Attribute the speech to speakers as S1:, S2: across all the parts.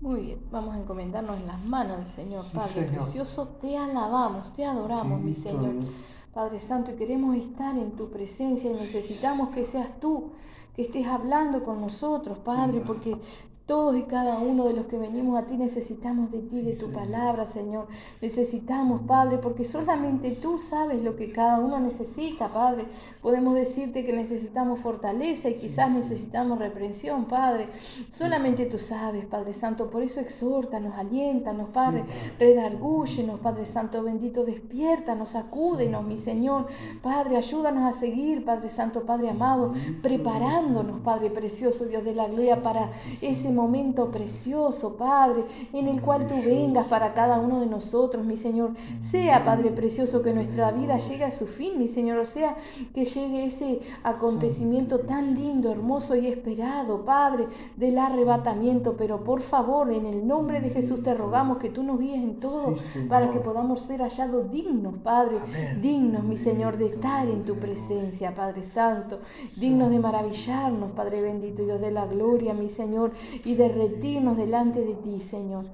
S1: Muy bien, vamos a encomendarnos en las manos del Señor.
S2: Sí,
S1: Padre
S2: Señor.
S1: precioso, te alabamos, te adoramos, mi
S2: Bendito
S1: Señor.
S2: Dios.
S1: Padre Santo, y queremos estar en tu presencia y necesitamos que seas tú, que estés hablando con nosotros, Padre,
S2: Sí,
S1: porque todos y cada uno de los que venimos a ti necesitamos de ti,
S2: sí,
S1: de tu
S2: Señor.
S1: palabra, Señor. Necesitamos, Padre, porque solamente tú sabes lo que cada uno necesita, Padre. Podemos decirte que necesitamos fortaleza y quizás
S2: Sí,
S1: necesitamos reprensión, Padre.
S2: sí,
S1: Solamente tú sabes, Padre Santo. Por eso exhórtanos, aliéntanos,
S2: sí,
S1: Padre.
S2: Padre.
S1: Redargúyenos, Padre Santo bendito. Despiértanos, sacúdenos, mi Señor.
S2: Sí.
S1: Padre, ayúdanos a seguir, Padre Santo, Padre amado, preparándonos, Padre precioso, Dios de la gloria, para ese momento precioso, Padre, en el cual tú vengas para cada uno de nosotros, mi Señor. Sea, Padre precioso, que nuestra vida llegue a su fin, mi Señor. O sea, que llegue ese acontecimiento tan lindo, hermoso y esperado, Padre, del arrebatamiento. Pero por favor, en el nombre de Jesús te rogamos que tú nos guíes en todo, para que podamos ser hallados dignos, Padre, dignos, mi Señor, de estar en tu presencia, Padre Santo, dignos de maravillarnos, Padre bendito, Dios de la gloria, mi Señor, y derretirnos delante de ti, Señor.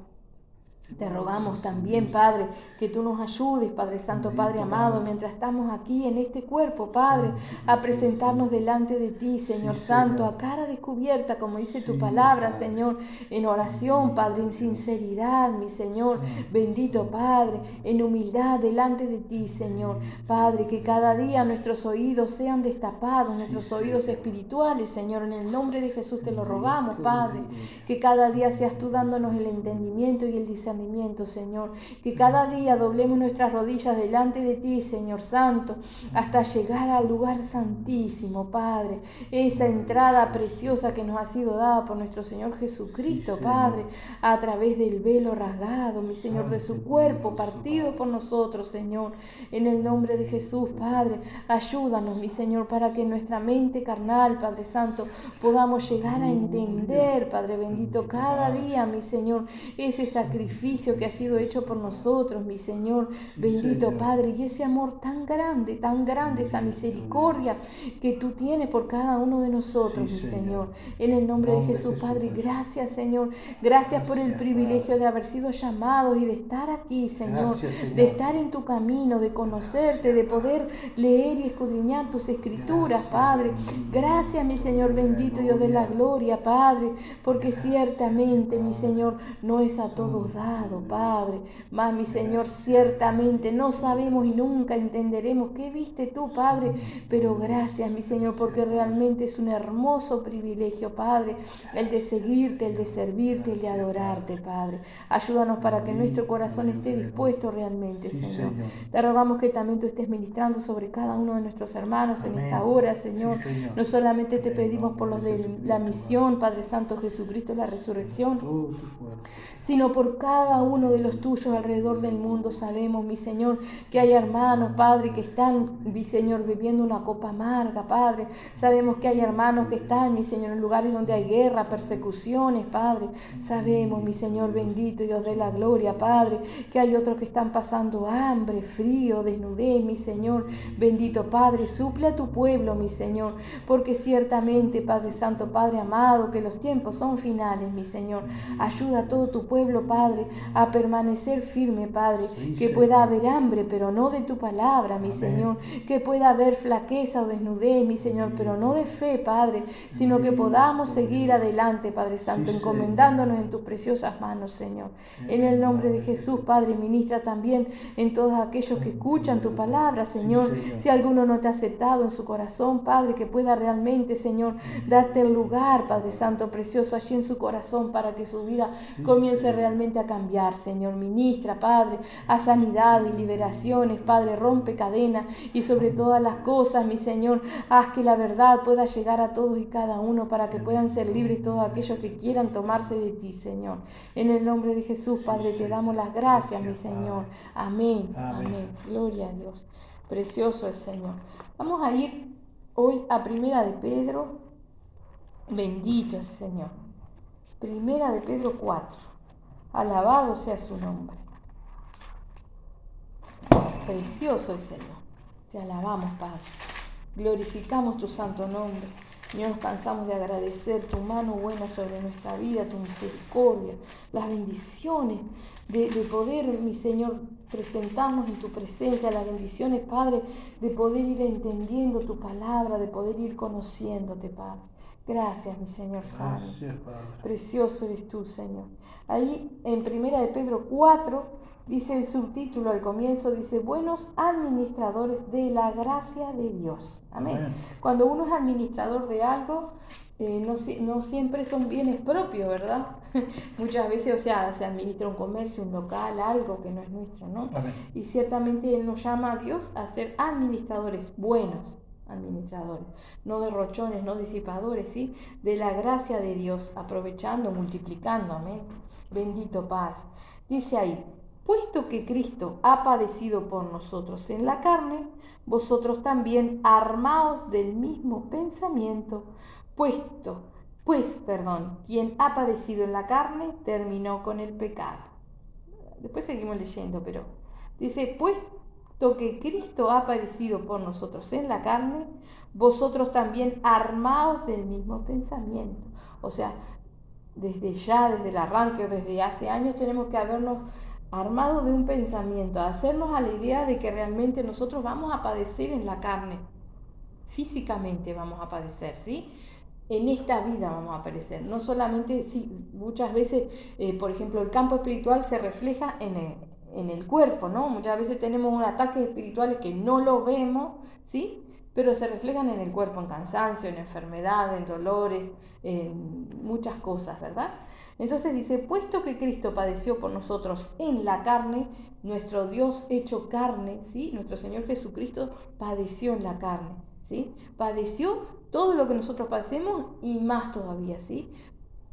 S1: Te rogamos también, Padre, que tú nos ayudes, Padre Santo, Padre amado, mientras estamos aquí en este cuerpo, Padre, a presentarnos delante de ti, Señor Santo, a cara descubierta, como dice tu palabra, Señor, en oración, Padre, en sinceridad, mi Señor, bendito Padre, en humildad delante de ti, Señor. Padre, que cada día nuestros oídos sean destapados, nuestros oídos espirituales, Señor, en el nombre de Jesús te lo rogamos, Padre, que cada día seas tú dándonos el entendimiento y el discernimiento, Señor, que cada día doblemos nuestras rodillas delante de ti, Señor Santo, hasta llegar al lugar santísimo, Padre, esa entrada preciosa que nos ha sido dada por nuestro Señor Jesucristo, Padre, a través del velo rasgado, mi Señor, de su cuerpo partido por nosotros, Señor, en el nombre de Jesús, Padre. Ayúdanos, mi Señor, para que nuestra mente carnal, Padre Santo, podamos llegar a entender, Padre bendito, cada día, mi Señor, ese sacrificio que ha sido hecho por nosotros, mi Señor, bendito Padre, y ese amor tan grande, esa misericordia que tú tienes por cada uno de nosotros, mi Señor. En el nombre de Jesús, Padre, gracias, Señor. Gracias por el privilegio de haber sido llamados y de estar aquí, Señor, de estar en tu camino, de conocerte, de poder leer y escudriñar tus escrituras, Padre. Gracias, mi Señor bendito, Dios de la gloria, Padre, porque ciertamente, mi Señor, no es a todos dado, Padre. Mas, mi Señor, ciertamente no sabemos y nunca entenderemos qué viste tú, Padre, pero gracias, mi Señor, porque realmente es un hermoso privilegio, Padre, el de seguirte, el de servirte, el de adorarte, Padre. Ayúdanos para que nuestro corazón esté dispuesto realmente, Señor. Te rogamos que también tú estés ministrando sobre cada uno de nuestros hermanos en esta hora, Señor. No solamente te pedimos por los de la misión, Padre Santo Jesucristo, la resurrección, sino por cada uno de los tuyos alrededor del mundo. Sabemos, mi Señor, que hay hermanos, Padre, que están, mi Señor, bebiendo una copa amarga, Padre. Sabemos que hay hermanos que están, mi Señor, en lugares donde hay guerra, persecuciones, Padre. Sabemos, mi Señor bendito, Dios de la gloria, Padre, que hay otros que están pasando hambre, frío, desnudez, mi Señor bendito, Padre. Suple a tu pueblo, mi Señor, porque ciertamente, Padre Santo, Padre amado, que los tiempos son finales, mi Señor. Ayuda a todo tu pueblo, Padre, a permanecer firme, Padre, que pueda haber hambre, pero no de tu palabra, mi Señor, que pueda haber flaqueza o desnudez, mi Señor, pero no de fe, Padre, sino que podamos seguir adelante, Padre Santo, encomendándonos en tus preciosas manos, Señor. En el nombre de Jesús, Padre, ministra también en todos aquellos que escuchan tu palabra, Señor. Si alguno no te ha aceptado en su corazón, Padre, que pueda realmente, Señor, darte el lugar, Padre Santo, precioso, allí en su corazón, para que su vida comience realmente a cambiar, Señor. Ministra, Padre, a sanidad y liberaciones, Padre, rompe cadenas y sobre todas las cosas, mi Señor, haz que la verdad pueda llegar a todos y cada uno, para que puedan ser libres todos aquellos que quieran tomarse de ti, Señor. En el nombre de Jesús, Padre, te damos las gracias, mi Señor. Amén, amén. Gloria a Dios. Precioso el Señor. Vamos a ir hoy a Primera de Pedro. Bendito el Señor. Primera de Pedro 4. Alabado sea su nombre. Precioso el Señor. Te alabamos, Padre. Glorificamos tu santo nombre. Señor, nos cansamos de agradecer tu mano buena sobre nuestra vida, tu misericordia, las bendiciones de poder, mi Señor, presentarnos en tu presencia, las bendiciones, Padre, de poder ir entendiendo tu palabra, de poder ir conociéndote, Padre. Gracias, mi Señor Santo.
S2: Gracias, Padre.
S1: Precioso eres tú, Señor. Ahí en 1 de Pedro 4, dice el subtítulo al comienzo, dice, buenos administradores de la gracia de Dios. Amén.
S2: Amén.
S1: Cuando uno es administrador de algo, no siempre son bienes propios, ¿verdad? Muchas veces, o sea, se administra un comercio, un local, algo que no es nuestro, ¿no?
S2: Amén.
S1: Y ciertamente Él nos llama a Dios a ser administradores, buenos administradores, no derrochones, no disipadores, ¿sí? De la gracia de Dios, aprovechando, multiplicando, amén. Bendito Padre. Dice ahí, puesto que Cristo ha padecido por nosotros en la carne, vosotros también armaos del mismo pensamiento, quien ha padecido en la carne terminó con el pecado. Después seguimos leyendo, pero dice, puesto que Cristo ha padecido por nosotros en la carne, vosotros también armaos del mismo pensamiento. O sea, desde el arranque o desde hace años tenemos que habernos armado de un pensamiento, hacernos a la idea de que realmente nosotros vamos a padecer en la carne, físicamente vamos a padecer, ¿sí? En esta vida vamos a padecer, no solamente, sí, muchas veces, por ejemplo, el campo espiritual se refleja en el cuerpo, ¿no? Muchas veces tenemos ataques espirituales que no los vemos, ¿sí? Pero se reflejan en el cuerpo, en cansancio, en enfermedad, en dolores, en muchas cosas, ¿verdad? Entonces dice, puesto que Cristo padeció por nosotros en la carne, nuestro Dios hecho carne, ¿sí? Nuestro Señor Jesucristo padeció en la carne, ¿sí? Padeció todo lo que nosotros padecemos y más todavía, ¿sí?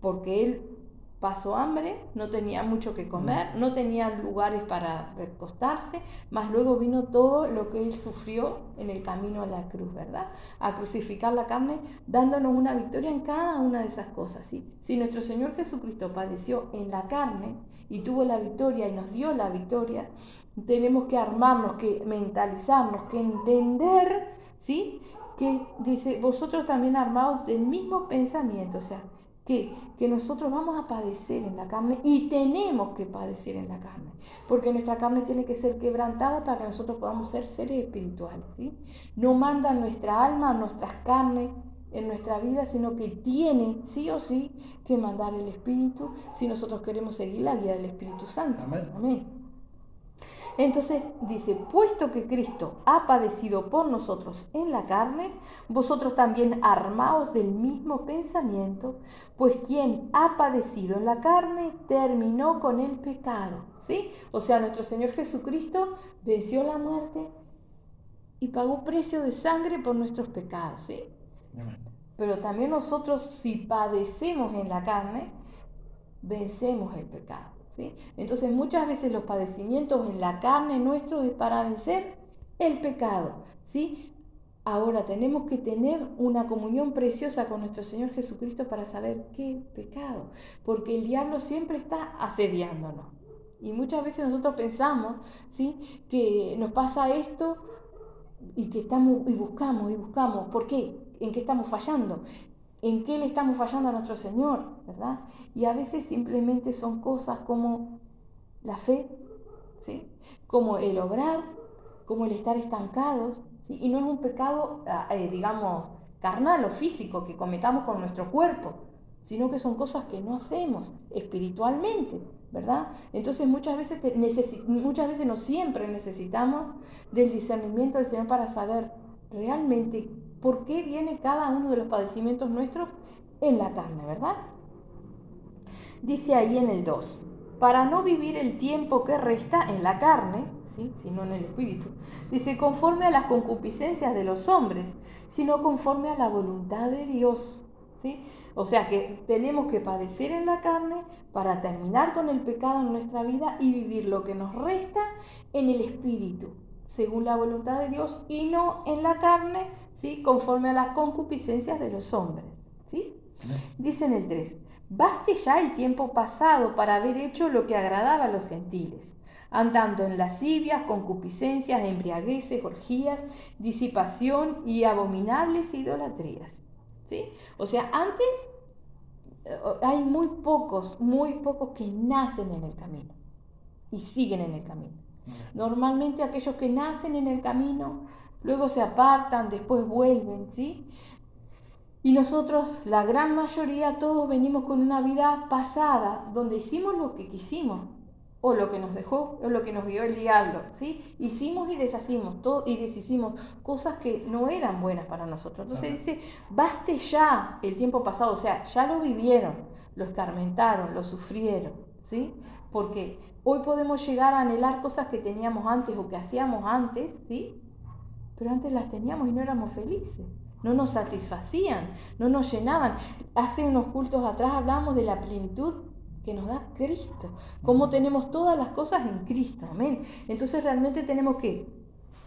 S1: Porque Él pasó hambre, no tenía mucho que comer, no tenía lugares para recostarse, más luego vino todo lo que Él sufrió en el camino a la cruz, ¿verdad? A crucificar la carne, dándonos una victoria en cada una de esas cosas, ¿sí? Si nuestro Señor Jesucristo padeció en la carne y tuvo la victoria y nos dio la victoria, tenemos que armarnos, que mentalizarnos, que entender, ¿sí? Que dice, vosotros también armados del mismo pensamiento, o sea, que nosotros vamos a padecer en la carne y tenemos que padecer en la carne, porque nuestra carne tiene que ser quebrantada para que nosotros podamos ser seres espirituales, ¿sí? No manda nuestra alma, nuestras carnes en nuestra vida, sino que tiene sí o sí que mandar el Espíritu si nosotros queremos seguir la guía del Espíritu Santo.
S2: Amén.
S1: Amén. Entonces dice, puesto que Cristo ha padecido por nosotros en la carne, vosotros también armaos del mismo pensamiento, pues quien ha padecido en la carne terminó con el pecado, ¿sí? O sea, nuestro Señor Jesucristo venció la muerte y pagó precio de sangre por nuestros pecados, ¿sí? Pero también nosotros, si padecemos en la carne, vencemos el pecado, ¿sí? Entonces muchas veces los padecimientos en la carne nuestros es para vencer el pecado, ¿sí? Ahora tenemos que tener una comunión preciosa con nuestro Señor Jesucristo para saber qué pecado, porque el diablo siempre está asediándonos. Y muchas veces nosotros pensamos, ¿sí?, que nos pasa esto y que buscamos, ¿por qué? ¿En qué estamos fallando? ¿En qué le estamos fallando a nuestro Señor? ¿Verdad? Y a veces simplemente son cosas como la fe, ¿sí? Como el obrar, como el estar estancados, ¿sí? Y no es un pecado, digamos, carnal o físico que cometamos con nuestro cuerpo, sino que son cosas que no hacemos espiritualmente, ¿verdad? Entonces muchas veces no siempre necesitamos del discernimiento del Señor para saber realmente por qué viene cada uno de los padecimientos nuestros en la carne, ¿verdad? Dice ahí en el 2, para no vivir el tiempo que resta en la carne, ¿sí?, sino en el espíritu, dice, conforme a las concupiscencias de los hombres, sino conforme a la voluntad de Dios, ¿sí? O sea que tenemos que padecer en la carne para terminar con el pecado en nuestra vida y vivir lo que nos resta en el espíritu, según la voluntad de Dios, y no en la carne, ¿sí?, conforme a las concupiscencias de los hombres, ¿sí? Dice en el 3, baste ya el tiempo pasado para haber hecho lo que agradaba a los gentiles, andando en lascivias, concupiscencias, embriagueces, orgías, disipación y abominables idolatrías, ¿sí? O sea, antes hay muy pocos que nacen en el camino y siguen en el camino. Normalmente aquellos que nacen en el camino, luego se apartan, después vuelven, ¿sí? Y nosotros, la gran mayoría, todos venimos con una vida pasada, donde hicimos lo que quisimos, o lo que nos dejó, o lo que nos guió el diablo, ¿sí? Hicimos y deshacimos, todo, y deshicimos cosas que no eran buenas para nosotros. Entonces dice, baste ya el tiempo pasado, o sea, ya lo vivieron, lo escarmentaron, lo sufrieron, ¿sí? Porque hoy podemos llegar a anhelar cosas que teníamos antes o que hacíamos antes, ¿sí? Pero antes las teníamos y no éramos felices, no nos satisfacían, no nos llenaban. Hace unos cultos atrás hablábamos de la plenitud que nos da Cristo, cómo tenemos todas las cosas en Cristo, amén. Entonces realmente tenemos que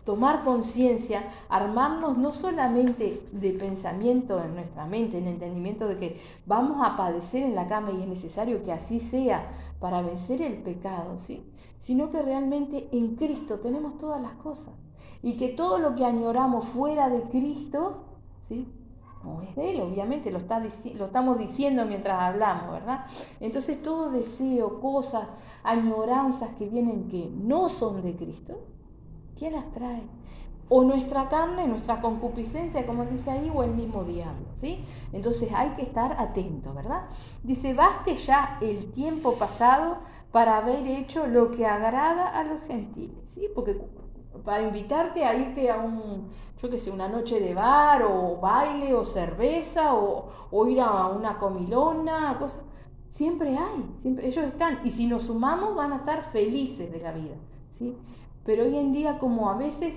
S1: tomar conciencia, armarnos no solamente de pensamiento en nuestra mente, en el entendimiento de que vamos a padecer en la carne y es necesario que así sea para vencer el pecado, ¿sí? Sino que realmente en Cristo tenemos todas las cosas y que todo lo que añoramos fuera de Cristo, ¿sí? No es de Él, obviamente, lo estamos diciendo mientras hablamos, ¿verdad? Entonces todo deseo, cosas, añoranzas que vienen que no son de Cristo, ¿quién las trae? O nuestra carne, nuestra concupiscencia, como dice ahí, o el mismo diablo, ¿sí? Entonces hay que estar atento, ¿verdad? Dice, baste ya el tiempo pasado para haber hecho lo que agrada a los gentiles, ¿sí? Porque para invitarte a irte a yo qué sé, una noche de bar, o baile, o cerveza, o ir a una comilona, cosas, siempre hay, siempre ellos están, y si nos sumamos van a estar felices de la vida, ¿sí? Pero hoy en día, como a veces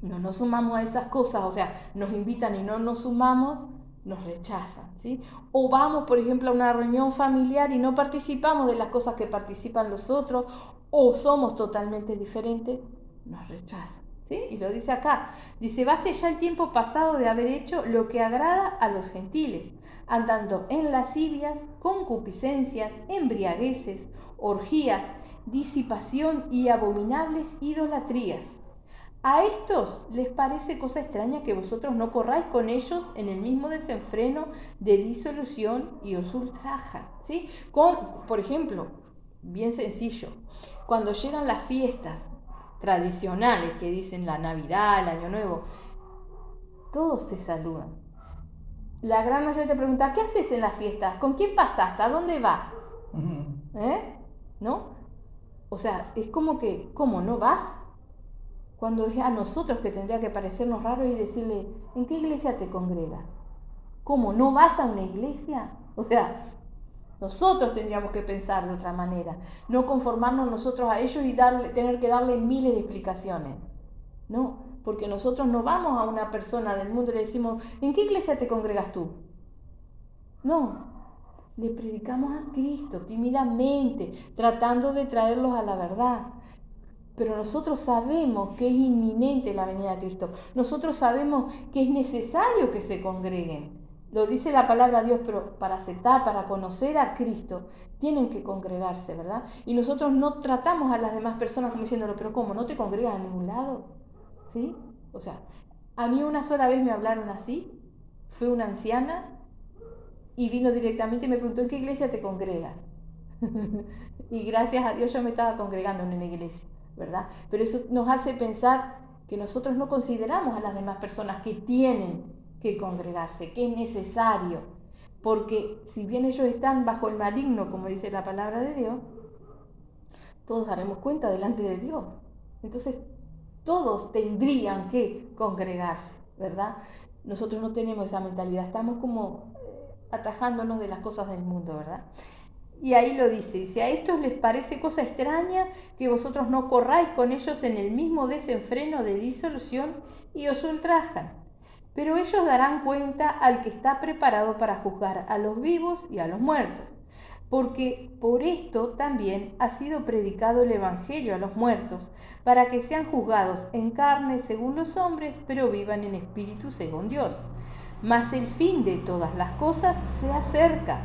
S1: no nos sumamos a esas cosas, o sea, nos invitan y no nos sumamos, nos rechazan, ¿sí? O vamos, por ejemplo, a una reunión familiar y no participamos de las cosas que participan los otros, o somos totalmente diferentes, nos rechazan, ¿sí? Y lo dice acá, dice, baste ya el tiempo pasado de haber hecho lo que agrada a los gentiles, andando en lascivias, concupiscencias, embriagueces, orgías, disipación y abominables idolatrías. A estos les parece cosa extraña que vosotros no corráis con ellos en el mismo desenfreno de disolución y os ultrajan, ¿sí? Por ejemplo, bien sencillo, cuando llegan las fiestas tradicionales que dicen la Navidad, el Año Nuevo, todos te saludan. La gran mayoría te pregunta, ¿qué haces en las fiestas? ¿Con quién pasás? ¿A dónde vas? ¿No? O sea, es como que, ¿cómo no vas? Cuando es a nosotros que tendría que parecernos raro y decirle, ¿en qué iglesia te congregas? ¿Cómo? ¿No vas a una iglesia? O sea, nosotros tendríamos que pensar de otra manera, no conformarnos nosotros a ellos y tener que darle miles de explicaciones. No, porque nosotros no vamos a una persona del mundo y le decimos, ¿en qué iglesia te congregas tú? No, le predicamos a Cristo tímidamente, tratando de traerlos a la verdad. Pero nosotros sabemos que es inminente la venida de Cristo. Nosotros sabemos que es necesario que se congreguen. Lo dice la palabra de Dios, pero para aceptar, para conocer a Cristo, tienen que congregarse, ¿verdad? Y nosotros no tratamos a las demás personas como diciéndolo, pero ¿cómo? ¿No te congregas a ningún lado? ¿Sí? O sea, a mí una sola vez me hablaron así, fue una anciana y vino directamente y me preguntó, ¿en qué iglesia te congregas? Y gracias a Dios yo me estaba congregando en una iglesia, ¿verdad? Pero eso nos hace pensar que nosotros no consideramos a las demás personas que tienen que congregarse, que es necesario, porque si bien ellos están bajo el maligno, como dice la palabra de Dios, todos daremos cuenta delante de Dios. Entonces, todos tendrían que congregarse, ¿verdad? Nosotros no tenemos esa mentalidad, estamos como atajándonos de las cosas del mundo, ¿verdad? Y ahí lo dice, si a estos les parece cosa extraña que vosotros no corráis con ellos en el mismo desenfreno de disolución y os ultrajan. Pero ellos darán cuenta al que está preparado para juzgar a los vivos y a los muertos. Porque por esto también ha sido predicado el Evangelio a los muertos, para que sean juzgados en carne según los hombres, pero vivan en espíritu según Dios. Mas el fin de todas las cosas se acerca.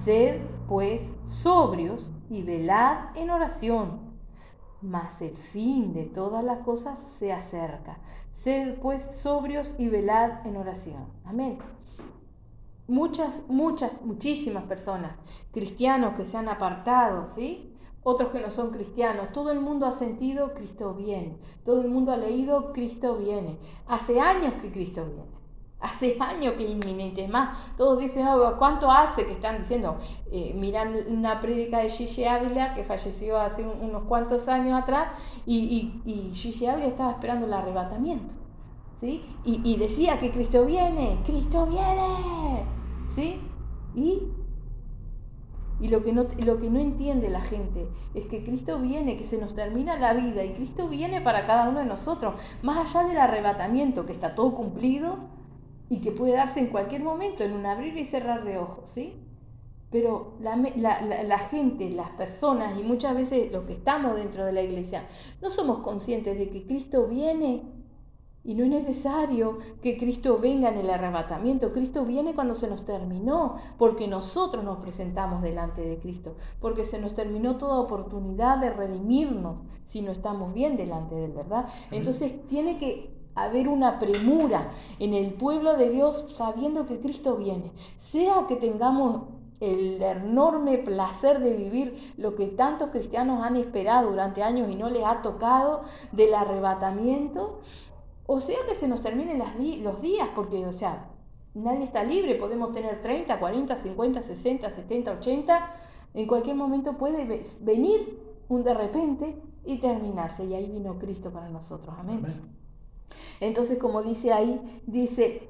S1: Sed, pues, sobrios y velad en oración. Mas el fin de todas las cosas se acerca. Sed, pues, sobrios y velad en oración. Amén. muchísimas personas, cristianos que se han apartado, ¿sí? Otros que no son cristianos. Todo el mundo ha sentido Cristo viene. Todo el mundo ha leído Cristo viene. Hace años que Cristo viene. Hace años que es inminente. Es más, todos dicen, oh, ¿cuánto hace que están diciendo? Miran una prédica de Gigi Ávila que falleció hace unos cuantos años atrás y Gigi Ávila estaba esperando el arrebatamiento. ¿Sí? Y decía que Cristo viene, ¿sí? Y lo que no entiende la gente es que Cristo viene, que se nos termina la vida y Cristo viene para cada uno de nosotros, más allá del arrebatamiento, que está todo cumplido y que puede darse en cualquier momento, en un abrir y cerrar de ojos, ¿sí? Pero la gente, las personas y muchas veces los que estamos dentro de la iglesia, no somos conscientes de que Cristo viene. Y no es necesario que Cristo venga en el arrebatamiento. Cristo viene cuando se nos terminó, porque nosotros nos presentamos delante de Cristo, porque se nos terminó toda oportunidad de redimirnos si no estamos bien delante de Él, ¿verdad? Entonces tiene que haber una premura en el pueblo de Dios sabiendo que Cristo viene. Sea que tengamos el enorme placer de vivir lo que tantos cristianos han esperado durante años y no les ha tocado del arrebatamiento, o sea que se nos terminen los días, porque, o sea, nadie está libre, podemos tener 30, 40, 50, 60, 70, 80, en cualquier momento puede venir un de repente y terminarse, y ahí vino Cristo para nosotros, amén. Entonces, como dice ahí, dice,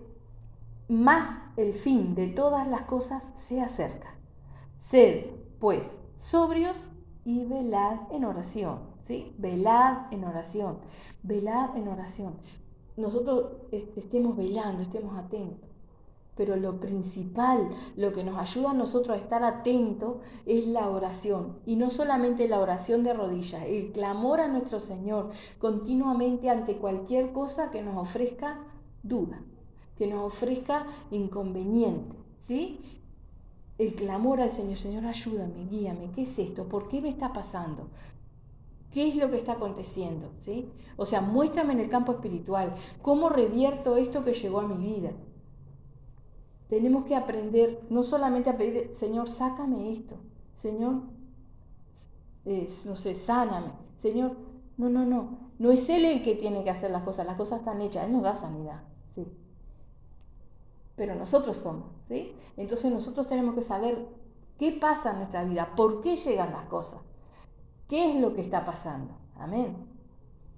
S1: más el fin de todas las cosas se acerca. Sed, pues, sobrios y velad en oración, ¿sí? Velad en oración, velad en oración. Nosotros estemos velando, estemos atentos. Pero lo principal, lo que nos ayuda a nosotros a estar atentos es la oración. Y no solamente la oración de rodillas, el clamor a nuestro Señor continuamente ante cualquier cosa que nos ofrezca duda, que nos ofrezca inconveniente, ¿sí? El clamor al Señor, Señor, ayúdame, guíame, ¿qué es esto? ¿Por qué me está pasando? ¿Qué es lo que está aconteciendo? ¿Sí? O sea, muéstrame en el campo espiritual cómo revierto esto que llegó a mi vida. Tenemos que aprender no solamente a pedir, Señor, sácame esto, Señor, no sé, sáname, Señor, no es Él el que tiene que hacer las cosas están hechas, Él nos da sanidad, ¿sí? Pero nosotros somos, ¿sí? Entonces nosotros tenemos que saber qué pasa en nuestra vida, por qué llegan las cosas. ¿Qué es lo que está pasando? Amén.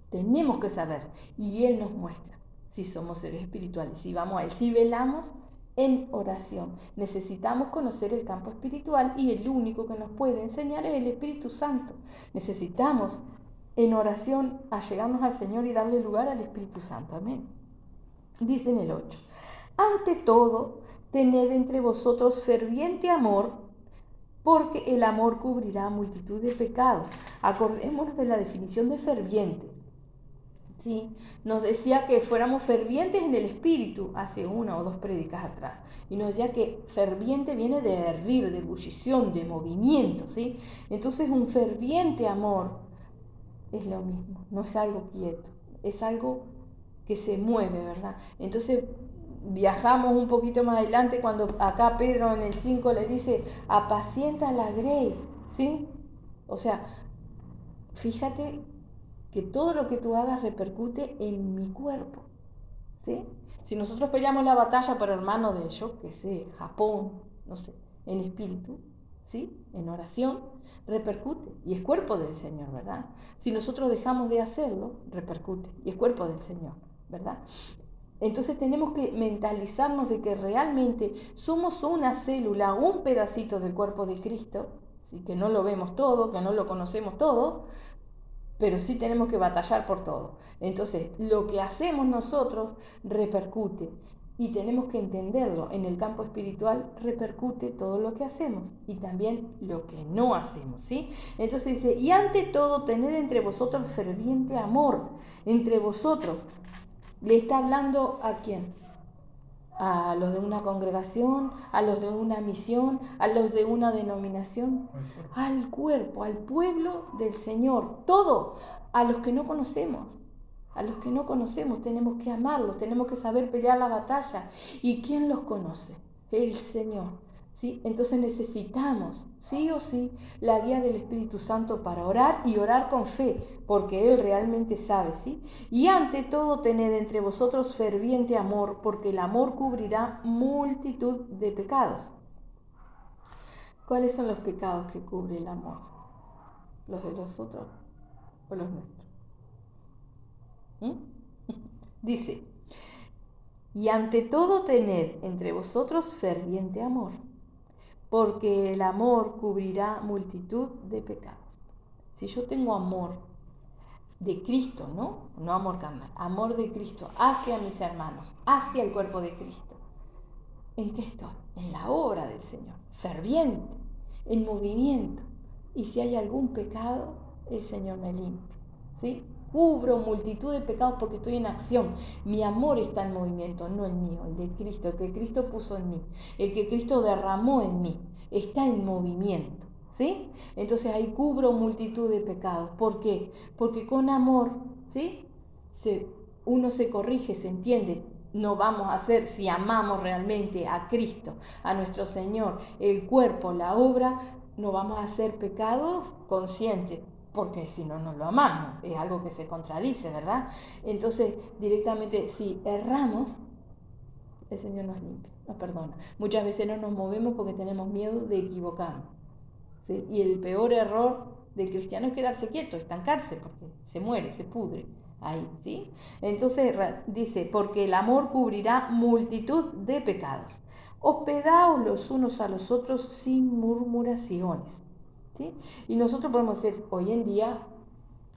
S1: Tenemos que saber. Y Él nos muestra si somos seres espirituales, si vamos a Él, si velamos en oración. Necesitamos conocer el campo espiritual y el único que nos puede enseñar es el Espíritu Santo. Necesitamos en oración allegarnos al Señor y darle lugar al Espíritu Santo. Amén. Dice en el 8. Ante todo, tened entre vosotros ferviente amor, porque el amor cubrirá multitud de pecados. Acordémonos de la definición de ferviente. ¿Sí? Nos decía que fuéramos fervientes en el espíritu hace 1 o 2 prédicas atrás. Y nos decía que ferviente viene de hervir, de ebullición, de movimiento. ¿Sí? Entonces un ferviente amor es lo mismo, no es algo quieto, es algo que se mueve, ¿verdad? Entonces viajamos un poquito más adelante cuando acá Pedro en el 5 le dice, apacienta la grey, ¿sí? O sea, fíjate que todo lo que tú hagas repercute en mi cuerpo, ¿sí? Si nosotros peleamos la batalla por hermano de, yo que sé, Japón, no sé, en espíritu, ¿sí? En oración, repercute y es cuerpo del Señor, ¿verdad? Si nosotros dejamos de hacerlo, repercute y es cuerpo del Señor, ¿verdad? Entonces tenemos que mentalizarnos de que realmente somos una célula, un pedacito del cuerpo de Cristo, ¿sí? Que no lo vemos todo, que no lo conocemos todo, pero sí tenemos que batallar por todo. Entonces, lo que hacemos nosotros repercute y tenemos que entenderlo. En el campo espiritual repercute todo lo que hacemos y también lo que no hacemos, ¿sí? Entonces dice, y ante todo tened entre vosotros ferviente amor, entre vosotros. ¿Le está hablando a quién? A los de una congregación, a los de una misión, a los de una denominación, al cuerpo, al pueblo del Señor, todo, a los que no conocemos. A los que no conocemos tenemos que amarlos, tenemos que saber pelear la batalla. ¿Y quién los conoce? el Señor, ¿sí? Entonces necesitamos, sí o sí, la guía del Espíritu Santo para orar y orar con fe, porque Él realmente sabe, ¿sí? Y ante todo, tened entre vosotros ferviente amor, porque el amor cubrirá multitud de pecados. ¿Cuáles son los pecados que cubre el amor? ¿Los de los otros o los nuestros? Dice, y ante todo tened entre vosotros ferviente amor, porque el amor cubrirá multitud de pecados. Si yo tengo amor de Cristo, no amor carnal, amor de Cristo hacia mis hermanos, hacia el cuerpo de Cristo, ¿en qué estoy? En la obra del Señor, ferviente, en movimiento. Y si hay algún pecado, el Señor me limpia, ¿sí? Cubro multitud de pecados porque estoy en acción. Mi amor está en movimiento, no el mío, el de Cristo, el que Cristo puso en mí, el que Cristo derramó en mí, está en movimiento, ¿sí? Entonces ahí cubro multitud de pecados. ¿Por qué? Porque con amor, ¿sí? Uno se corrige, se entiende. No vamos a hacer, si amamos realmente a Cristo, a nuestro Señor, el cuerpo, la obra, no vamos a hacer pecado consciente, porque si no, no lo amamos, es algo que se contradice, ¿verdad? Entonces, directamente, si erramos, el Señor nos limpia, nos perdona. Muchas veces no nos movemos porque tenemos miedo de equivocarnos, ¿sí? Y el peor error del cristiano es quedarse quieto, estancarse, porque se muere, se pudre ahí, ¿sí? Entonces dice, porque el amor cubrirá multitud de pecados. Hospedaos los unos a los otros sin murmuraciones, ¿sí? Y nosotros podemos decir, hoy en día,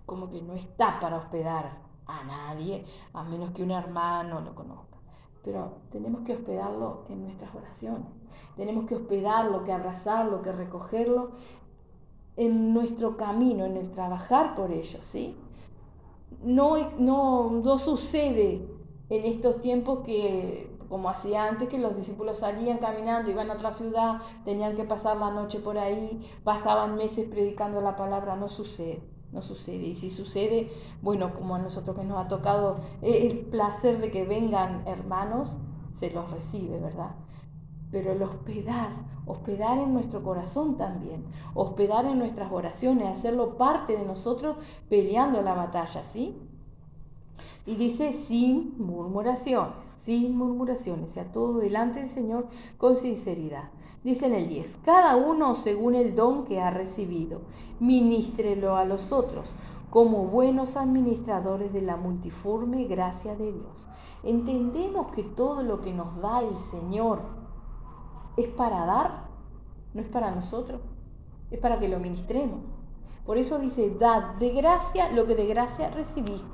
S1: como que no está para hospedar a nadie, a menos que un hermano lo conozca. Pero tenemos que hospedarlo en nuestras oraciones. Tenemos que hospedarlo, que abrazarlo, que recogerlo en nuestro camino, en el trabajar por ellos, ¿sí? No sucede en estos tiempos que, como hacía antes, que los discípulos salían caminando, iban a otra ciudad, tenían que pasar la noche por ahí, pasaban meses predicando la palabra. No sucede, no sucede. Y si sucede, bueno, como a nosotros que nos ha tocado el placer de que vengan hermanos, se los recibe, ¿verdad? Pero el hospedar en nuestro corazón también, hospedar en nuestras oraciones, hacerlo parte de nosotros peleando la batalla, ¿sí? Y dice sin murmuraciones, o sea, todo delante del Señor con sinceridad. Dice en el 10, cada uno según el don que ha recibido, ministrelo a los otros, como buenos administradores de la multiforme gracia de Dios. Entendemos que todo lo que nos da el Señor es para dar, no es para nosotros, es para que lo ministremos. Por eso dice, dad de gracia lo que de gracia recibiste.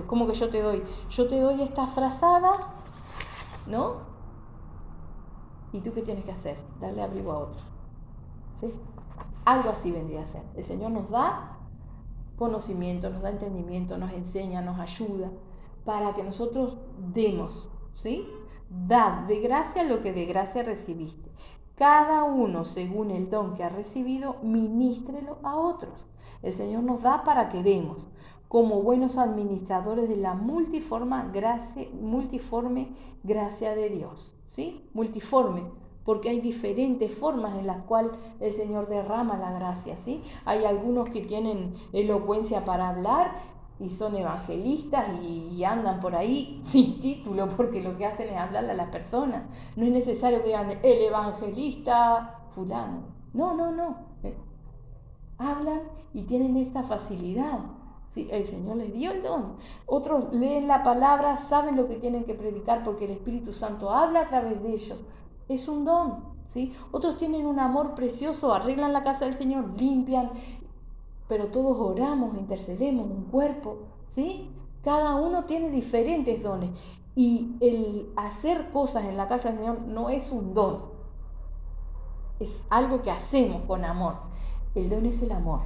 S1: Como que yo te doy esta frazada, ¿no? ¿Y tú qué tienes que hacer? Darle abrigo a otro, ¿sí? Algo así vendría a ser. El Señor nos da conocimiento, nos da entendimiento, nos enseña, nos ayuda, para que nosotros demos, ¿sí? Dad de gracia lo que de gracia recibiste. Cada uno, según el don que ha recibido, ministrelo a otros. El Señor nos da para que demos, como buenos administradores de la multiforme gracia de Dios, ¿sí? Multiforme, porque hay diferentes formas en las cuales el Señor derrama la gracia, ¿sí? Hay algunos que tienen elocuencia para hablar y son evangelistas y andan por ahí sin título, porque lo que hacen es hablarle a las personas. No es necesario que digan el evangelista fulano. No. Hablan y tienen esta facilidad. ¿Sí? El Señor les dio el don. Otros leen la palabra, saben lo que tienen que predicar porque el Espíritu Santo habla a través de ellos. Es un don, ¿sí? Otros tienen un amor precioso, arreglan la casa del Señor, limpian, pero todos oramos, intercedemos, un cuerpo, ¿sí? Cada uno tiene diferentes dones. Y el hacer cosas en la casa del Señor no es un don, es algo que hacemos con amor. El don es el amor,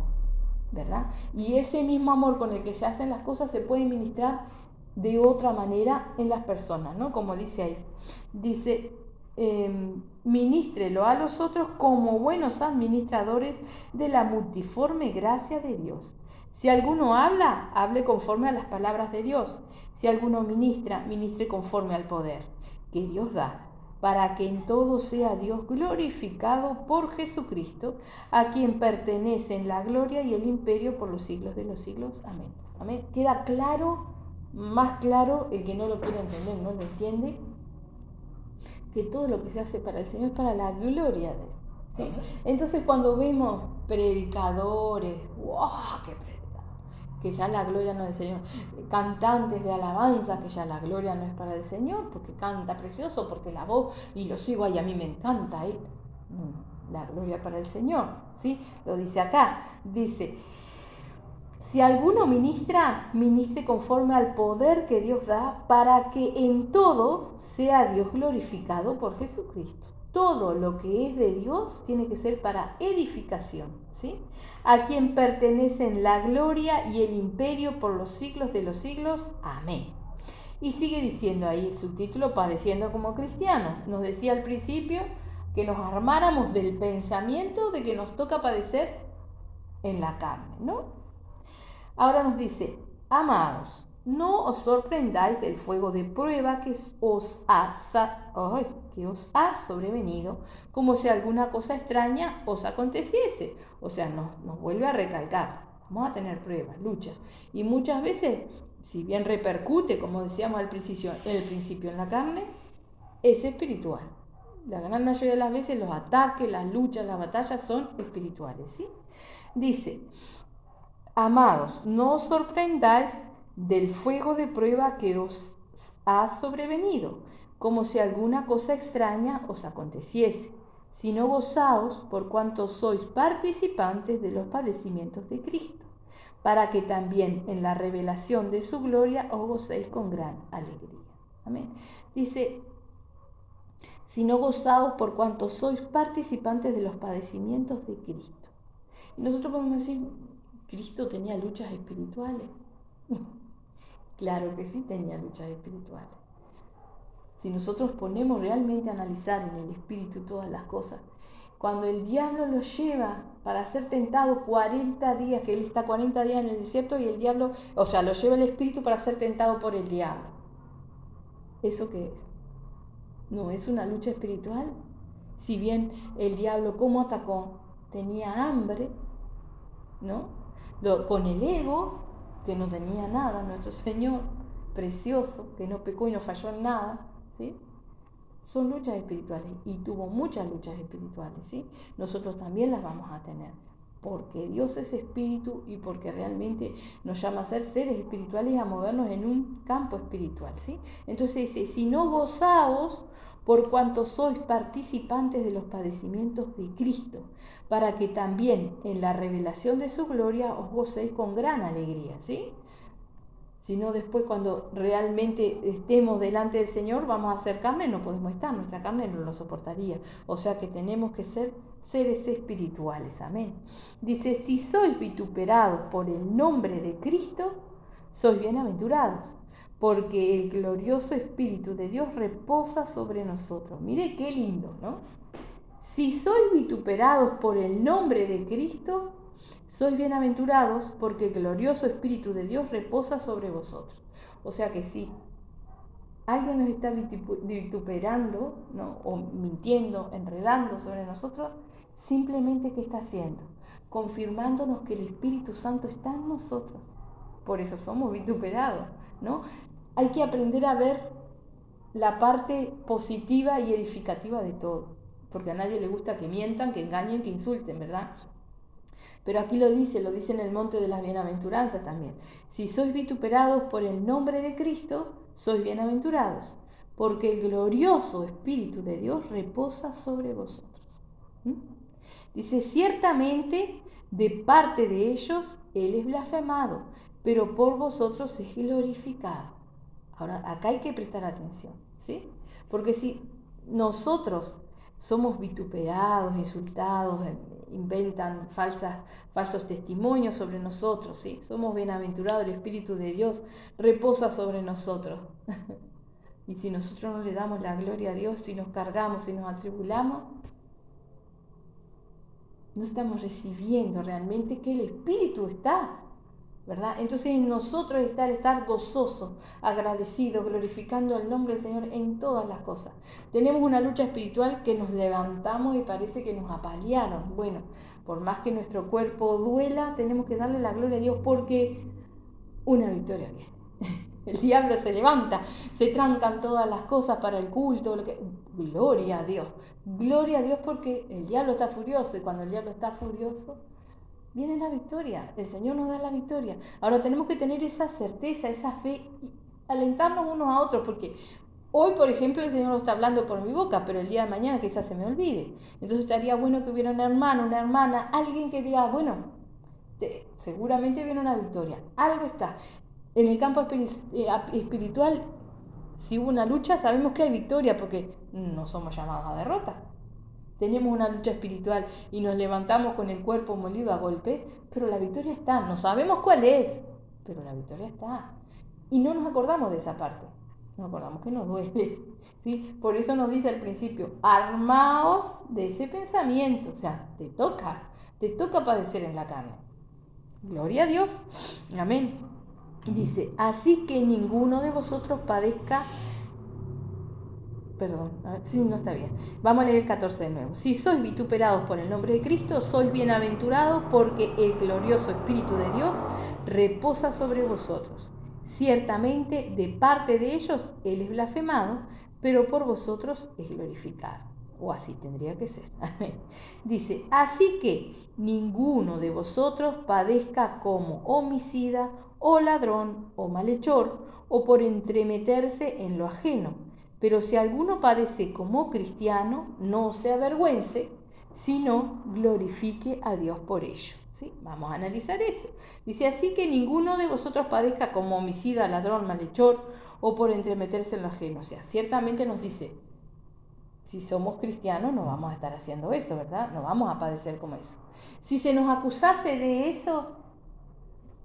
S1: ¿verdad? Y ese mismo amor con el que se hacen las cosas se puede ministrar de otra manera en las personas, ¿no? Como dice ahí. Dice, ministrelo a los otros como buenos administradores de la multiforme gracia de Dios. Si alguno habla, hable conforme a las palabras de Dios. Si alguno ministra, ministre conforme al poder que Dios da, para que en todo sea Dios glorificado por Jesucristo, a quien pertenecen la gloria y el imperio por los siglos de los siglos. Amén. Amén. ¿Queda claro? Más claro, el que no lo quiere entender no lo entiende, que todo lo que se hace para el Señor es para la gloria de Él. ¿Sí? Entonces cuando vemos predicadores, ¡wow! ¡Qué predicador! Que ya la gloria no es del Señor. Cantantes de alabanza, que ya la gloria no es para el Señor, porque canta precioso, porque la voz, y lo sigo ahí, a mí me encanta él. La gloria para el Señor, ¿sí? Lo dice acá, dice: si alguno ministra, ministre conforme al poder que Dios da, para que en todo sea Dios glorificado por Jesucristo. Todo lo que es de Dios tiene que ser para edificación, ¿sí? A quien pertenecen la gloria y el imperio por los siglos de los siglos. Amén. Y sigue diciendo ahí el subtítulo, padeciendo como cristianos. Nos decía al principio que nos armáramos del pensamiento de que nos toca padecer en la carne, ¿no? Ahora nos dice: amados, no os sorprendáis del fuego de prueba que os ha sobrevenido, como si alguna cosa extraña os aconteciese. O sea, nos vuelve a recalcar, vamos a tener pruebas, luchas. Y muchas veces, si bien repercute, como decíamos al principio en la carne, es espiritual. La gran mayoría de las veces los ataques, las luchas, las batallas son espirituales, ¿sí? Dice: amados, no os sorprendáis del fuego de prueba que os ha sobrevenido, como si alguna cosa extraña os aconteciese, sino gozaos por cuanto sois participantes de los padecimientos de Cristo, para que también en la revelación de su gloria os gocéis con gran alegría. Amén. Dice: sino gozaos por cuanto sois participantes de los padecimientos de Cristo. Y nosotros podemos decir: ¿Cristo tenía luchas espirituales? Claro que sí tenía luchas espirituales. Si nosotros ponemos realmente a analizar en el espíritu todas las cosas, cuando el diablo lo lleva para ser tentado 40 días, que él está 40 días en el desierto y el diablo, o sea, lo lleva el espíritu para ser tentado por el diablo. ¿Eso qué es? ¿No es una lucha espiritual? Si bien el diablo, ¿cómo atacó? Tenía hambre, ¿no? Con el ego, que no tenía nada, nuestro Señor precioso, que no pecó y no falló en nada, ¿sí? Son luchas espirituales, y tuvo muchas luchas espirituales, ¿sí? Nosotros también las vamos a tener, porque Dios es espíritu y porque realmente nos llama a ser seres espirituales y a movernos en un campo espiritual, ¿sí? Entonces dice: si no gozaos por cuanto sois participantes de los padecimientos de Cristo, para que también en la revelación de su gloria os gocéis con gran alegría, ¿sí? Sino después, cuando realmente estemos delante del Señor, vamos a hacer carne, no podemos estar, nuestra carne no lo soportaría. O sea que tenemos que ser seres espirituales, amén. Dice: si sois vituperados por el nombre de Cristo, sois bienaventurados, porque el glorioso Espíritu de Dios reposa sobre nosotros. Mire qué lindo, ¿no? Si sois vituperados por el nombre de Cristo, sois bienaventurados, porque el glorioso Espíritu de Dios reposa sobre vosotros. O sea que si alguien nos está vituperando, ¿no? O mintiendo, enredando sobre nosotros, simplemente ¿qué está haciendo? Confirmándonos que el Espíritu Santo está en nosotros. Por eso somos vituperados, ¿no? Hay que aprender a ver la parte positiva y edificativa de todo, porque a nadie le gusta que mientan, que engañen, que insulten, ¿verdad? Pero aquí lo dice en el monte de las bienaventuranzas también. Si sois vituperados por el nombre de Cristo, sois bienaventurados, porque el glorioso Espíritu de Dios reposa sobre vosotros. Dice: ciertamente de parte de ellos Él es blasfemado, pero por vosotros es glorificado. Ahora, acá hay que prestar atención, ¿sí? Porque si nosotros somos vituperados, insultados, inventan falsos testimonios sobre nosotros, ¿sí? Somos bienaventurados, el Espíritu de Dios reposa sobre nosotros. Y si nosotros no le damos la gloria a Dios, si nos cargamos, si nos atribulamos, no estamos recibiendo realmente que el Espíritu está ¿verdad? Entonces en nosotros está el estar gozoso, agradecido, glorificando el nombre del Señor en todas las cosas. Tenemos una lucha espiritual que nos levantamos y parece que nos apalearon. Bueno, por más que nuestro cuerpo duela, tenemos que darle la gloria a Dios porque una victoria viene. El diablo se levanta, se trancan todas las cosas para el culto. Gloria a Dios porque el diablo está furioso y cuando el diablo está furioso, viene la victoria, el Señor nos da la victoria. Ahora tenemos que tener esa certeza, esa fe y alentarnos unos a otros, porque hoy, por ejemplo, el Señor lo está hablando por mi boca, pero el día de mañana quizás se me olvide. Entonces estaría bueno que hubiera un hermano, una hermana, alguien que diga, bueno, seguramente viene una victoria, algo está. En el campo espiritual, si hubo una lucha, sabemos que hay victoria, porque no somos llamados a derrota. Tenemos una lucha espiritual y nos levantamos con el cuerpo molido a golpe, pero la victoria está. No sabemos cuál es, pero la victoria está. Y no nos acordamos de esa parte. Nos acordamos que nos duele. ¿Sí? Por eso nos dice al principio, armaos de ese pensamiento. O sea, te toca padecer en la carne. Gloria a Dios. Amén. Dice, así que ninguno de vosotros padezca. Perdón, sí, no está bien. Vamos a leer el 14 de nuevo. Si sois vituperados por el nombre de Cristo, sois bienaventurados porque el glorioso Espíritu de Dios reposa sobre vosotros. Ciertamente, de parte de ellos, Él es blasfemado, pero por vosotros es glorificado. O así tendría que ser. Amén. Dice, así que ninguno de vosotros padezca como homicida, o ladrón, o malhechor, o por entremeterse en lo ajeno. Pero si alguno padece como cristiano, no se avergüence, sino glorifique a Dios por ello. ¿Sí? Vamos a analizar eso. Dice, así que ninguno de vosotros padezca como homicida, ladrón, malhechor, o por entremeterse en lo ajeno. O sea, ciertamente nos dice, si somos cristianos no vamos a estar haciendo eso, ¿verdad? No vamos a padecer como eso. Si se nos acusase de eso,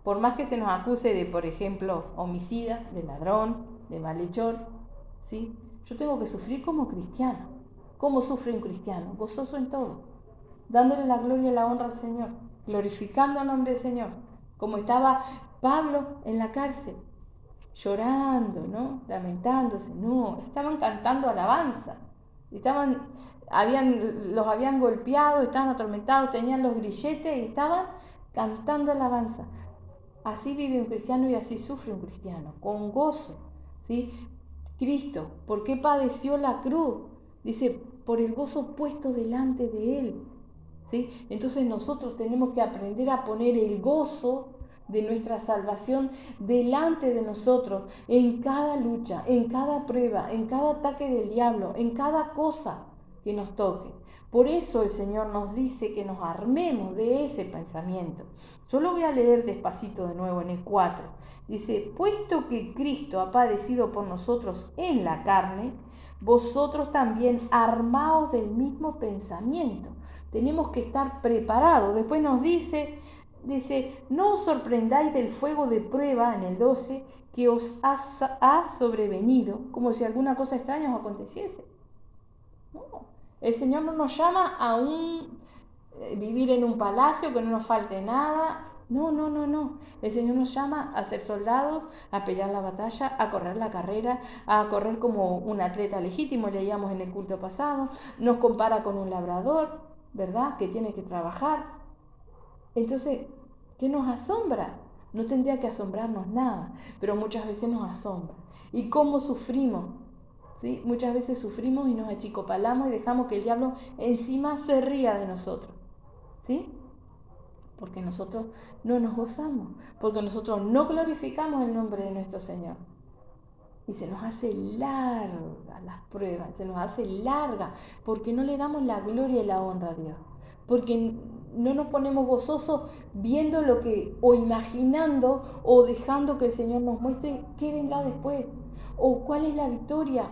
S1: por más que se nos acuse de, por ejemplo, homicida, de ladrón, de malhechor, ¿sí? Yo tengo que sufrir como cristiano. ¿Cómo sufre un cristiano? Gozoso en todo, dándole la gloria y la honra al Señor, glorificando el nombre del Señor, como estaba Pablo en la cárcel, llorando, ¿no? Lamentándose. No, estaban cantando alabanza. Los habían golpeado, estaban atormentados, tenían los grilletes y estaban cantando alabanza. Así vive un cristiano y así sufre un cristiano, con gozo, ¿sí? Cristo, ¿por qué padeció la cruz? Dice, por el gozo puesto delante de Él, ¿sí? Entonces nosotros tenemos que aprender a poner el gozo de nuestra salvación delante de nosotros, en cada lucha, en cada prueba, en cada ataque del diablo, en cada cosa que nos toque. Por eso el Señor nos dice que nos armemos de ese pensamiento. Yo lo voy a leer despacito de nuevo en el 4. Dice, puesto que Cristo ha padecido por nosotros en la carne, vosotros también armaos del mismo pensamiento. Tenemos que estar preparados. Después nos dice, no os sorprendáis del fuego de prueba, en el 12, que os ha sobrevenido, como si alguna cosa extraña os aconteciese. No, el Señor no nos llama a vivir en un palacio, que no nos falte nada. No. El Señor nos llama a ser soldados, a pelear la batalla, a correr la carrera, a correr como un atleta legítimo, leíamos en el culto pasado. Nos compara con un labrador, ¿verdad? Que tiene que trabajar. Entonces, ¿qué nos asombra? No tendría que asombrarnos nada, pero muchas veces nos asombra. ¿Y cómo sufrimos? ¿Sí? Muchas veces sufrimos y nos achicopalamos y dejamos que el diablo encima se ría de nosotros. ¿Sí? Porque nosotros no nos gozamos, porque nosotros no glorificamos el nombre de nuestro Señor. Y se nos hace larga las pruebas, se nos hace larga, porque no le damos la gloria y la honra a Dios. Porque no nos ponemos gozosos viendo lo que, o imaginando, o dejando que el Señor nos muestre qué vendrá después, o cuál es la victoria,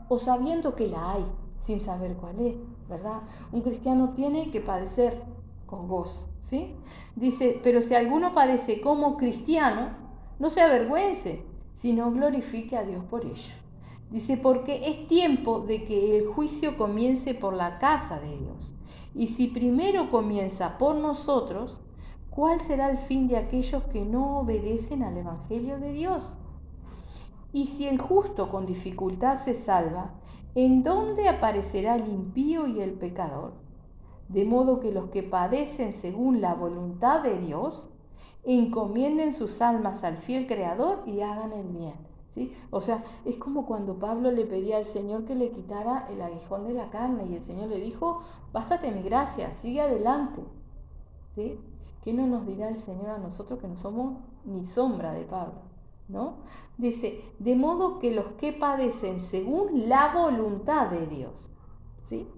S1: o sabiendo que la hay, sin saber cuál es, ¿verdad? Un cristiano tiene que padecer con gozo, ¿sí? Dice, pero si alguno padece como cristiano, no se avergüence, sino glorifique a Dios por ello. Dice, porque es tiempo de que el juicio comience por la casa de Dios. Y si primero comienza por nosotros, ¿cuál será el fin de aquellos que no obedecen al Evangelio de Dios? Y si el justo con dificultad se salva, ¿en dónde aparecerá el impío y el pecador? De modo que los que padecen según la voluntad de Dios, encomienden sus almas al fiel Creador y hagan el bien. ¿Sí? O sea, es como cuando Pablo le pedía al Señor que le quitara el aguijón de la carne y el Señor le dijo, bástate mi gracia, sigue adelante. ¿Sí? ¿Qué no nos dirá el Señor a nosotros que no somos ni sombra de Pablo? ¿No? Dice, de modo que los que padecen según la voluntad de Dios, ¿sí?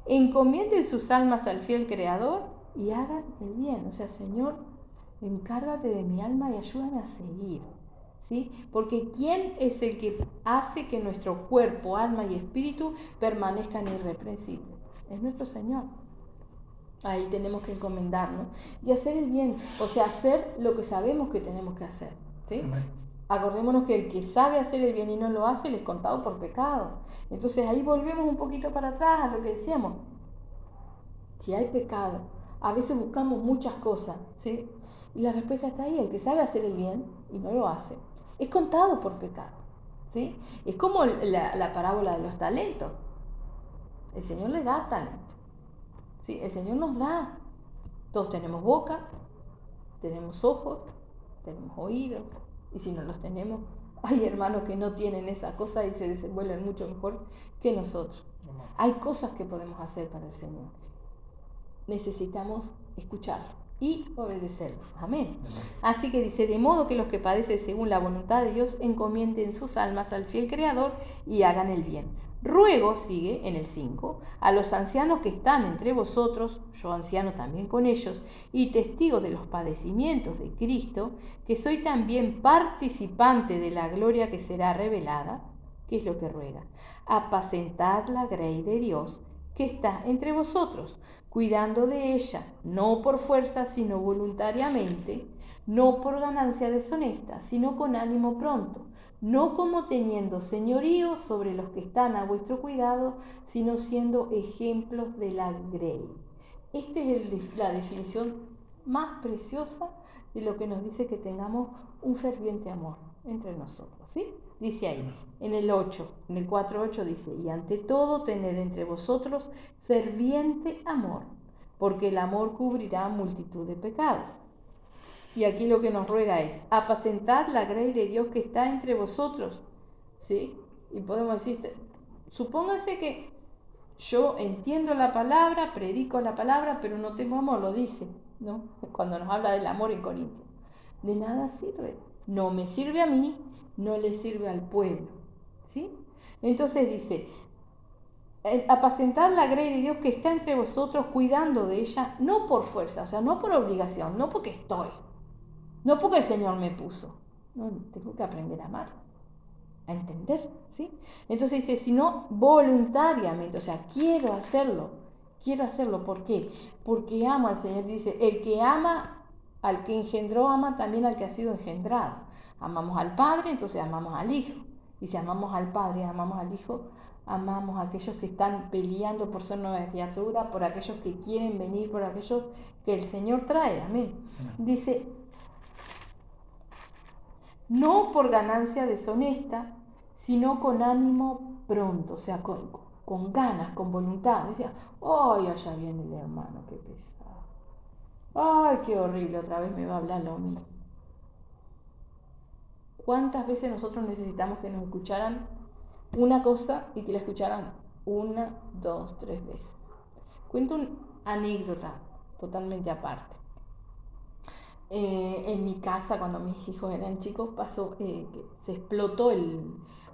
S1: Encomienden sus almas al fiel Creador y hagan el bien. O sea, Señor, encárgate de mi alma y ayúdame a seguir. ¿Sí? Porque ¿quién es el que hace que nuestro cuerpo, alma y espíritu permanezcan irreprensibles? Es nuestro Señor. Ahí tenemos que encomendarnos y hacer el bien, o sea, hacer lo que sabemos que tenemos que hacer. ¿Sí? Acordémonos que el que sabe hacer el bien y no lo hace, le es contado por pecado. Entonces ahí volvemos un poquito para atrás a lo que decíamos. Si hay pecado, a veces buscamos muchas cosas, ¿sí? Y la respuesta está ahí, el que sabe hacer el bien y no lo hace, es contado por pecado, ¿sí? Es como la parábola de los talentos. El Señor le da talento, ¿sí? El Señor nos da. Todos tenemos boca, tenemos ojos, tenemos oídos, y si no los tenemos, hay hermanos que no tienen esa cosa y se desenvuelven mucho mejor que nosotros. Hay cosas que podemos hacer para el Señor. Necesitamos escucharlo y obedecerlo. Amén. Así que dice, de modo que los que padecen según la voluntad de Dios encomienden sus almas al fiel Creador y hagan el bien. Ruego, sigue en el 5, a los ancianos que están entre vosotros, yo anciano también con ellos, y testigos de los padecimientos de Cristo, que soy también participante de la gloria que será revelada. ¿Qué es lo que ruega? Apacentad la grey de Dios que está entre vosotros, cuidando de ella, no por fuerza, sino voluntariamente, no por ganancia deshonesta, sino con ánimo pronto, no como teniendo señorío sobre los que están a vuestro cuidado, sino siendo ejemplos de la grey. Esta es la definición más preciosa de lo que nos dice que tengamos un ferviente amor entre nosotros, ¿sí? Dice ahí, en el 8, en el 4:8 dice, y ante todo tened entre vosotros ferviente amor, porque el amor cubrirá multitud de pecados. Y aquí lo que nos ruega es, apacentad la grey de Dios que está entre vosotros, ¿sí? Y podemos decir, supóngase que yo entiendo la palabra, predico la palabra, pero no tengo amor, lo dice, ¿no? Cuando nos habla del amor en Corintios. De nada sirve. No me sirve a mí, no le sirve al pueblo, ¿sí? Entonces dice, apacentad la grey de Dios que está entre vosotros, cuidando de ella, no por fuerza, o sea, no por obligación, no porque estoy, no porque el Señor me puso. No, tengo que aprender a amar, a entender, ¿sí? Entonces dice, sino voluntariamente, o sea, quiero hacerlo, ¿por qué? Porque amo al Señor. Dice, el que ama al que engendró, ama también al que ha sido engendrado. Amamos al Padre, entonces amamos al Hijo. Y si amamos al Padre, amamos al Hijo, amamos a aquellos que están peleando por ser nueva criatura, por aquellos que quieren venir, por aquellos que el Señor trae. Amén. Dice, no por ganancia deshonesta, sino con ánimo pronto, o sea, con ganas, con voluntad. Decía, ¡ay, allá viene el hermano, qué pesado! ¡Ay, qué horrible! Otra vez me va a hablar lo mío. ¿Cuántas veces nosotros necesitamos que nos escucharan una cosa y que la escucharan 1, 2, 3 veces? Cuento una anécdota totalmente aparte. En mi casa, cuando mis hijos eran chicos, pasó que se explotó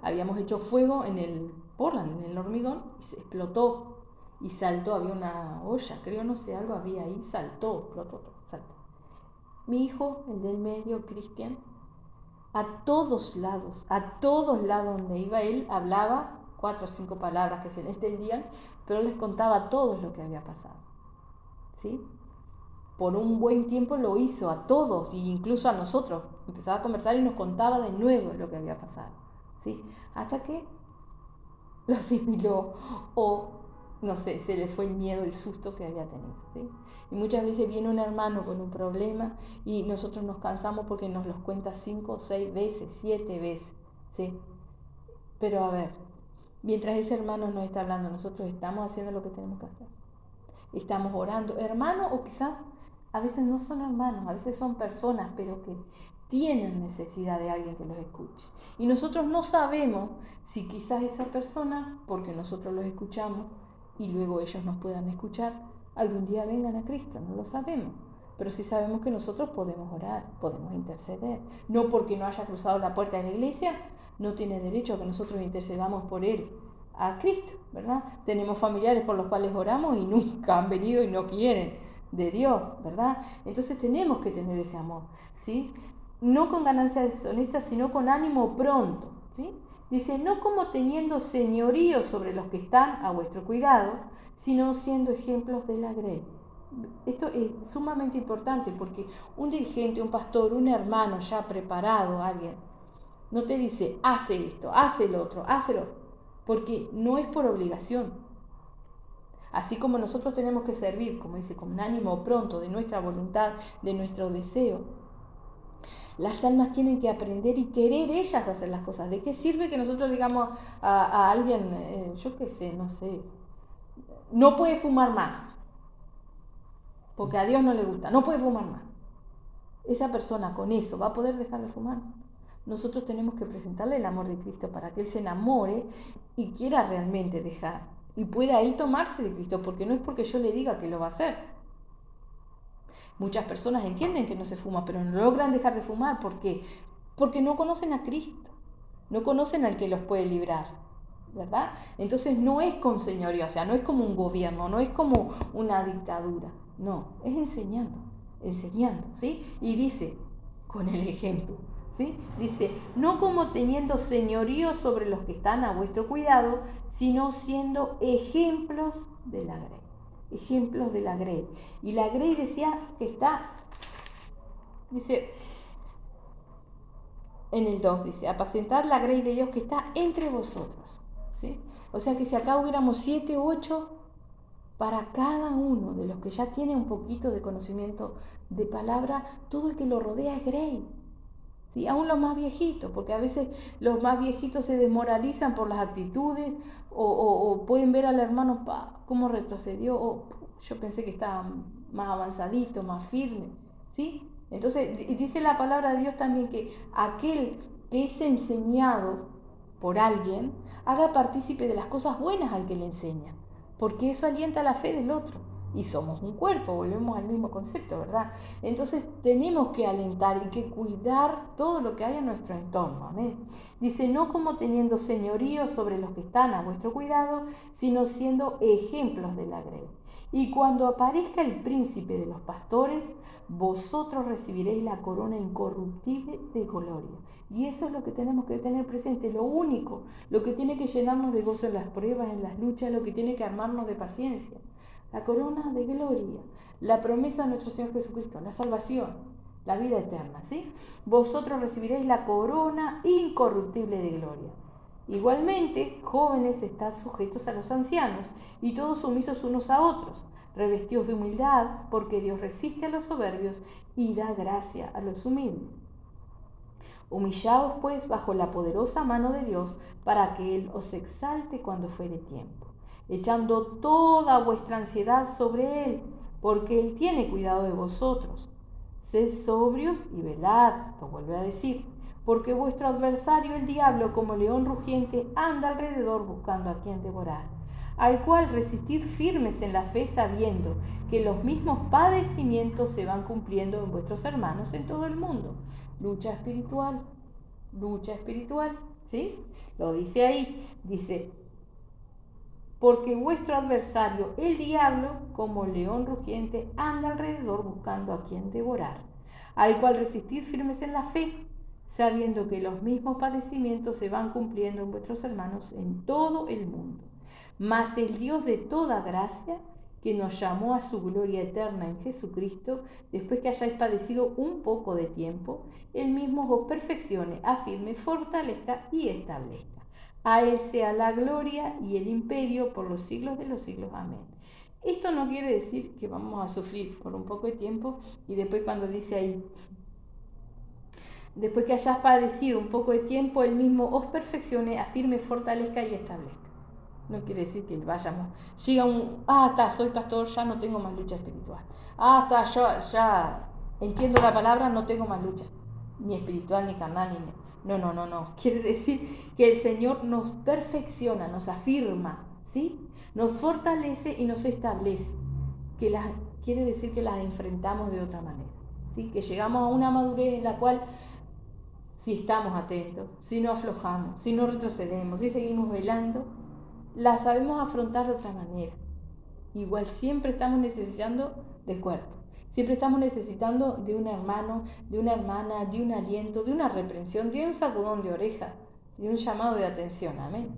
S1: habíamos hecho fuego en el Portland, en el hormigón, y se explotó y saltó, había una olla, creo, no sé, algo había ahí, saltó, explotó todo, saltó. Mi hijo, el del medio, Cristian, a todos lados donde iba él, hablaba 4 o 5 palabras que se le entendían, pero les contaba a todos lo que había pasado, ¿sí? Por un buen tiempo lo hizo a todos, e incluso a nosotros. Empezaba a conversar y nos contaba de nuevo lo que había pasado, ¿sí? Hasta que lo asimiló o no sé, se le fue el miedo, el susto que había tenido, ¿sí? Y muchas veces viene un hermano con un problema y nosotros nos cansamos porque nos los cuenta 5, 6 veces, 7 veces, ¿sí? Pero a ver, mientras ese hermano nos está hablando, nosotros estamos haciendo lo que tenemos que hacer. Estamos orando, hermanos, o quizás a veces no son hermanos, a veces son personas, pero que tienen necesidad de alguien que los escuche. Y nosotros no sabemos si quizás esa persona, porque nosotros los escuchamos y luego ellos nos puedan escuchar, algún día vengan a Cristo, no lo sabemos. Pero sí sabemos que nosotros podemos orar, podemos interceder. No porque no haya cruzado la puerta de la iglesia, no tiene derecho a que nosotros intercedamos por él a Cristo, ¿verdad? Tenemos familiares por los cuales oramos y nunca han venido y no quieren de Dios, ¿verdad? Entonces tenemos que tener ese amor, ¿sí? No con ganancias deshonestas, sino con ánimo pronto, ¿sí? Dice, no como teniendo señorío sobre los que están a vuestro cuidado, sino siendo ejemplos de la grey. Esto es sumamente importante porque un dirigente, un pastor, un hermano ya preparado, alguien, no te dice, hace esto, hace el otro, hazlo, porque no es por obligación. Así como nosotros tenemos que servir, como dice, con un ánimo pronto de nuestra voluntad, de nuestro deseo, las almas tienen que aprender y querer ellas hacer las cosas. ¿De qué sirve que nosotros digamos a alguien, yo qué sé, no sé, no puede fumar más? Porque a Dios no le gusta, no puede fumar más. Esa persona con eso va a poder dejar de fumar. Nosotros tenemos que presentarle el amor de Cristo para que Él se enamore y quiera realmente dejar. Y pueda Él tomarse de Cristo, porque no es porque yo le diga que lo va a hacer. Muchas personas entienden que no se fuma, pero no logran dejar de fumar. ¿Por qué? Porque no conocen a Cristo. No conocen al que los puede librar, ¿verdad? Entonces no es con señoría, o sea, no es como un gobierno, no es como una dictadura. No, es enseñando, ¿sí? Y dice, con el ejemplo, ¿sí? Dice, no como teniendo señorío sobre los que están a vuestro cuidado, sino siendo ejemplos de la grey. Ejemplos de la grey. Y la grey decía que está, dice, en el 2 dice, apacentad la grey de Dios que está entre vosotros, ¿sí? O sea que si acá hubiéramos 7, 8, para cada uno de los que ya tiene un poquito de conocimiento de palabra, todo el que lo rodea es grey, ¿sí? Aún los más viejitos, porque a veces los más viejitos se desmoralizan por las actitudes o pueden ver al hermano, cómo retrocedió, o yo pensé que estaba más avanzadito, más firme, ¿sí? Entonces dice la palabra de Dios también que aquel que es enseñado por alguien haga partícipe de las cosas buenas al que le enseña, porque eso alienta la fe del otro. Y somos un cuerpo, volvemos al mismo concepto, ¿verdad? Entonces tenemos que alentar y que cuidar todo lo que hay en nuestro entorno, amén. Dice, no como teniendo señorío sobre los que están a vuestro cuidado, sino siendo ejemplos de la grey. Y cuando aparezca el príncipe de los pastores, vosotros recibiréis la corona incorruptible de gloria. Y eso es lo que tenemos que tener presente, lo único, lo que tiene que llenarnos de gozo en las pruebas, en las luchas, lo que tiene que armarnos de paciencia. La corona de gloria, la promesa de nuestro Señor Jesucristo, la salvación, la vida eterna, ¿sí? Vosotros recibiréis la corona incorruptible de gloria. Igualmente, jóvenes, estad sujetos a los ancianos, y todos sumisos unos a otros, revestidos de humildad, porque Dios resiste a los soberbios y da gracia a los humildes. Humillaos pues bajo la poderosa mano de Dios, para que Él os exalte cuando fuere tiempo, echando toda vuestra ansiedad sobre Él, porque Él tiene cuidado de vosotros. Sed sobrios y velad, lo vuelve a decir, porque vuestro adversario el diablo, como león rugiente, anda alrededor buscando a quien devorar, al cual resistid firmes en la fe, sabiendo que los mismos padecimientos se van cumpliendo en vuestros hermanos en todo el mundo. Lucha espiritual, ¿sí? Lo dice ahí, dice, porque vuestro adversario, el diablo, como león rugiente, anda alrededor buscando a quien devorar, al cual resistid firmes en la fe, sabiendo que los mismos padecimientos se van cumpliendo en vuestros hermanos en todo el mundo. Mas el Dios de toda gracia, que nos llamó a su gloria eterna en Jesucristo, después que hayáis padecido un poco de tiempo, Él mismo os perfeccione, afirme, fortalezca y establezca. A Él sea la gloria y el imperio por los siglos de los siglos. Amén. Esto no quiere decir que vamos a sufrir por un poco de tiempo y después cuando dice ahí, después que hayas padecido un poco de tiempo, Él mismo os perfeccione, afirme, fortalezca y establezca. No quiere decir que vayamos, llega soy pastor, ya no tengo más lucha espiritual. Ya entiendo la palabra, no tengo más lucha, ni espiritual, ni carnal, no. Quiere decir que el Señor nos perfecciona, nos afirma, ¿sí? Nos fortalece y nos establece. Quiere decir que las enfrentamos de otra manera, ¿sí? Que llegamos a una madurez en la cual, si estamos atentos, si no aflojamos, si no retrocedemos, si seguimos velando, la sabemos afrontar de otra manera. Igual siempre estamos necesitando del cuerpo, siempre estamos necesitando de un hermano, de una hermana, de un aliento, de una reprensión, de un sacudón de oreja, de un llamado de atención. Amén.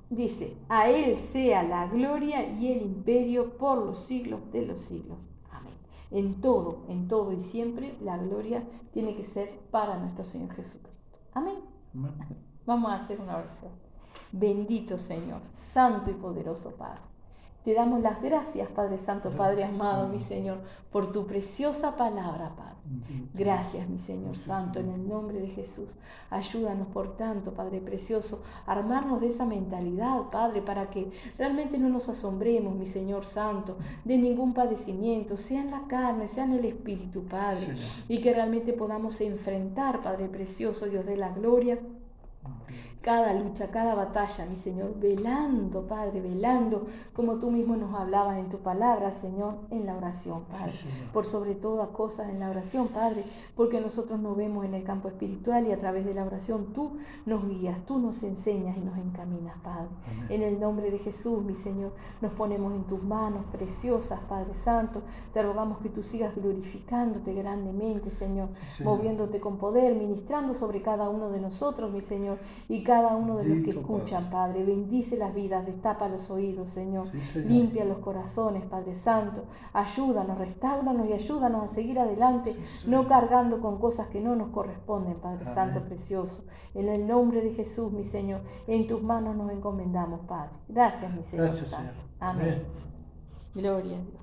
S1: Dice, a Él sea la gloria y el imperio por los siglos de los siglos. Amén. En todo y siempre la gloria tiene que ser para nuestro Señor Jesucristo. Amén. Amén. Vamos a hacer una oración. Bendito Señor, santo y poderoso Padre. Te damos las gracias, Padre Santo, Padre amado, mi Señor, por tu preciosa palabra, Padre. Gracias, mi Señor Santo, en el nombre de Jesús. Ayúdanos, por tanto, Padre precioso, a armarnos de esa mentalidad, Padre, para que realmente no nos asombremos, mi Señor Santo, de ningún padecimiento, sea en la carne, sea en el espíritu, Padre, y que realmente podamos enfrentar, Padre precioso, Dios de la gloria, cada lucha, cada batalla, mi Señor, velando, Padre, velando, como tú mismo nos hablabas en tu palabra, Señor, en la oración, Padre. Por sobre todas cosas en la oración, Padre, porque nosotros nos vemos en el campo espiritual y a través de la oración tú nos guías, tú nos enseñas y nos encaminas, Padre. Amén. En el nombre de Jesús, mi Señor, nos ponemos en tus manos preciosas, Padre Santo. Te rogamos que tú sigas glorificándote grandemente, Señor, moviéndote con poder, ministrando sobre cada uno de nosotros, mi Señor, y cada uno de los que escuchan, Padre. Bendice las vidas, destapa los oídos, Señor. Limpia los corazones, Padre Santo. Ayúdanos, restáuranos y ayúdanos a seguir adelante, no cargando con cosas que no nos corresponden, Padre Santo precioso. En el nombre de Jesús, mi Señor, en tus manos nos encomendamos, Padre. Gracias, mi Señor Santo. Amén. Gloria a Dios.